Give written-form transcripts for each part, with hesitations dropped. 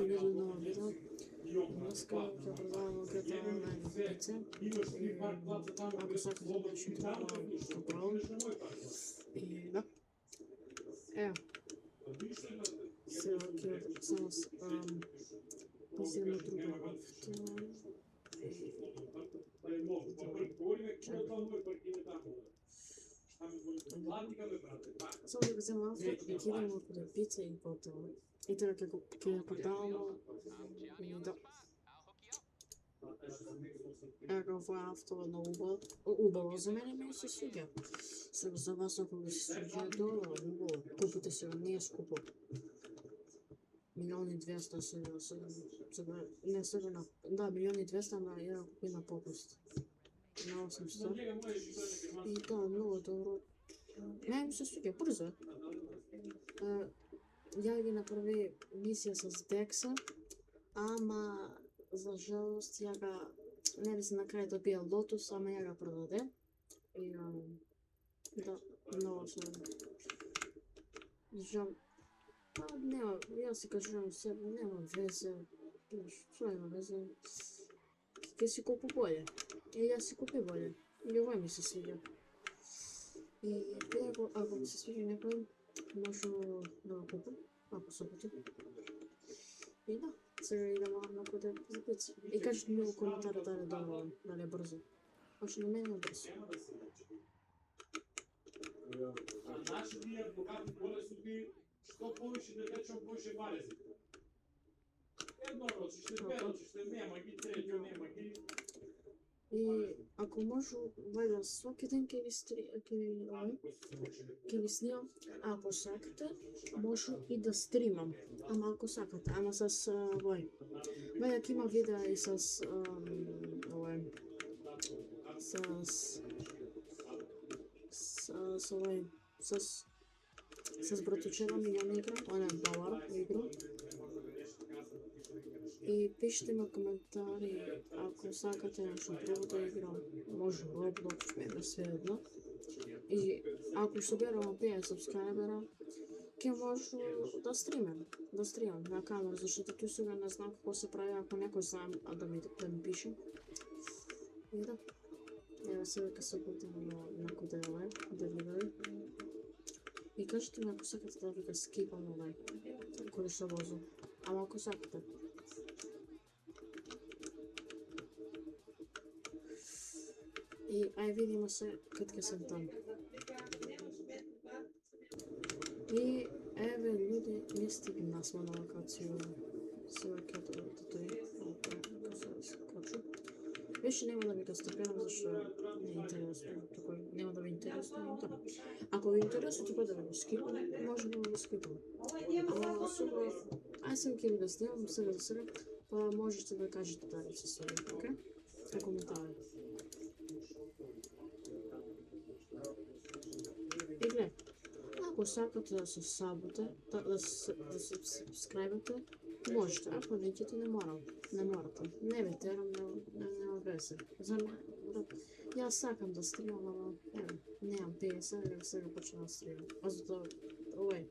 видео, ново видео. Днеска ќе продавам локета онлайн на PC. Ако сакате да пишете направо. И да. Ево. Сега ќе само изидем на друго авто. Само да го земам авто и ќе идем околу пица и потоа. И така ќе продавам и да. Ево ова авто е многу убаво за мене, ми се свиѓа. Сега за вас ако ви се свиѓа долу, убаво. Купите се, не е скупо. 1.200.000 сега, не сега на, да, 1.200.000, ама ја купи на попуст. На 800. И тоа е многу добро. Не ми се свиѓа, брзо е. Ја ги направи мисија с Декса, ама за жалост ја га не би се на крај добија Лотус, ама ја га продаде. И да, многу се жал. Па нема, јас си кажувам себе, нема везе. Што нема везе? Ке си купи боле. И јас си купи боле. И ова ми се свиѓа. И ако ми се свиѓа некој, може да го купам, ако сакате. И да, сега идемо накоде за пица. И кажете ми во коментари дали доволен, дали е брзо. Още на мене е брзо. Наши тие адвокати болесни, што повише да речем повише барези. Едно рочиште, две рочиште, нема ги, трето нема ги. И ако можу, вајде сваки ден ќе ви снимам, ако сакате, можу и да стримам, ама ако сакате, ама с овој. Вајде ќе има видеа и с овој, с овој, с братучева ми ја не играм, он е Балар играм. И пишете ми коментари ако сакате нешто друго да играм, може Roblox, мене се едно. И ако соберам 50 сабскрайбера, ќе можу да стримам на камера, зашто ту сега не знам како се прави ако некој знае да ми пише. И да. Ево сега ке се путам на коделе, деливери. И кажете ми ако сакате да ви го скипам овај, кој што возам. Ама ако сакате. И ај видимо се кад ке сам таму. И еве луѓе, не стигна сме на локација. Сега ќе скочу. Веќе нема да ви го стапирам, зашто не е интересно. Нема да ви интересно. Ако ви интересно, тука да ви го скипам, може да ви го скипам. Ама сега, ај сега ќе ви го снимам, сега за сега, па можете да кажете дали се свиѓа, окей? На коментари. И глед, ако сакате да се сабате, да се сабскрайбате, можете, ако неќете не морате. Не ве терам, нема везе. Јас сакам да стримам, ама немам 50, сега почнам да стримам. Зато овој,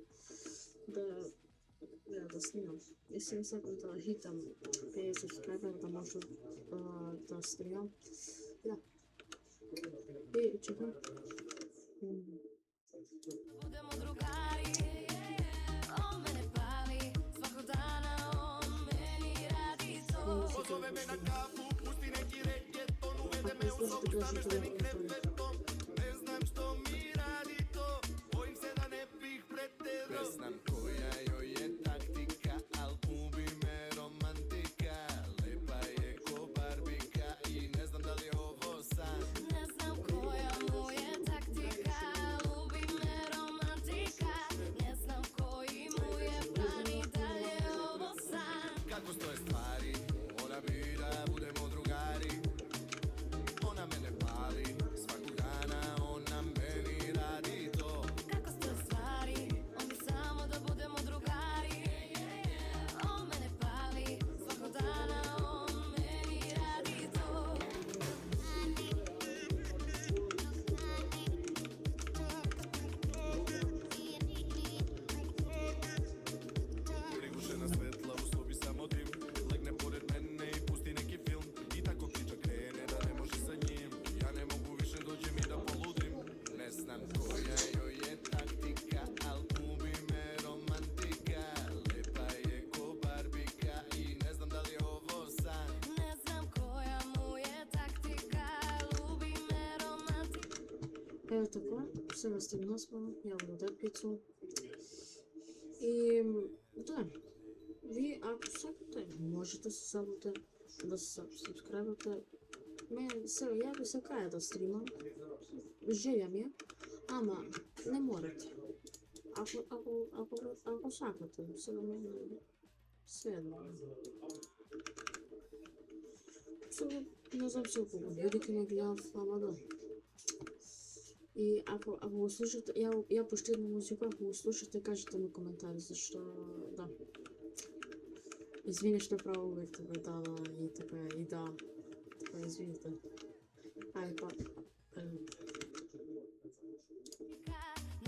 да снимам. И сега сакам да хитам 50 сабскрайбера, да можам да стримам. Да. И чекам. Budemo drugari, on mene pali, svakog dana on meni radi to. Pozove me na kafu, pusti neki reggaeton, uvede me u sobu stanostvenim krevetom. Ne znam što mi radi to, bojim se da ne bih pretero. Ne znam koja joj je taktika, al ubi me romantika. Lepa je ko barbika i ne znam da li je ovo san. Ne znam koja mu je taktika, lubi me romantika. Ne znam koji mu je plan i da li je ovo san. Kako stoje stvari, ona bira, budemo drugari. Ona mene pali, svakog Evo така, сега стигна сме, я да даде пицу. И да, вие ако сакате, можете да се сабате, да се сабскрайбате. Сега я би се кая да стримам, želja mi je, ама не morate. Ако сакате, сега sve jedno. Сега не знам се колко ljudi ме гледат, ама да. И ако го слушате, я почти една музика, ако го слушате, кажете ми коментари, защо да. Извини, ще правя uvijek така да и така и да. Така, извините. Ай, па.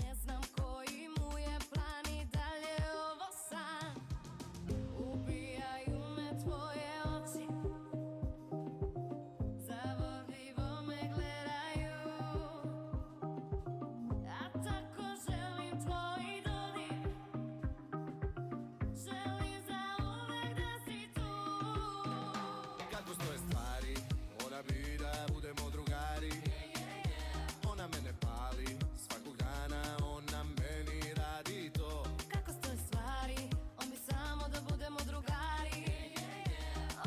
Ne znam koji mu je plan i dalje ovo san. Ubijaju me tvoje oči, zavodljivo me gledaju. A tako želim tvoj dodir, želim zauvek da si tu. Kako stoje stvari, mora bi da budemo drugari. Ona mene pali, svakog dana ona meni radi to. Kako stoje stvari, on bi samo da budemo drugari.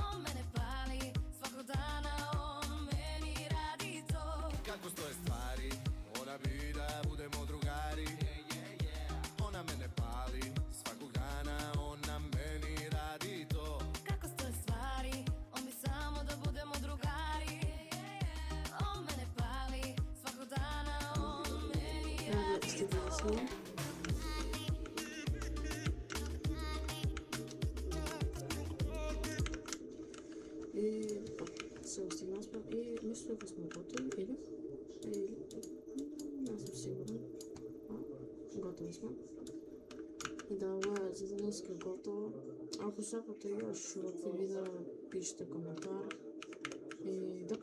On mene pali, svakog dana on meni radi to. Kako stoje stvari, mora bi da budemo drugari. Ona mene pali, svakog dana ona meni radi to. Kako stoje stvari, on bi samo da budemo drugari. On mene pali, svakog dana on meni Evo radi stigli to. smo. И сега стигна сме и мисля, дека сме готови или не съм сигурна. Готови сме. И да, ова е за днеска готово. Ако сакате još ovakви видеа, пишете коментар. И да.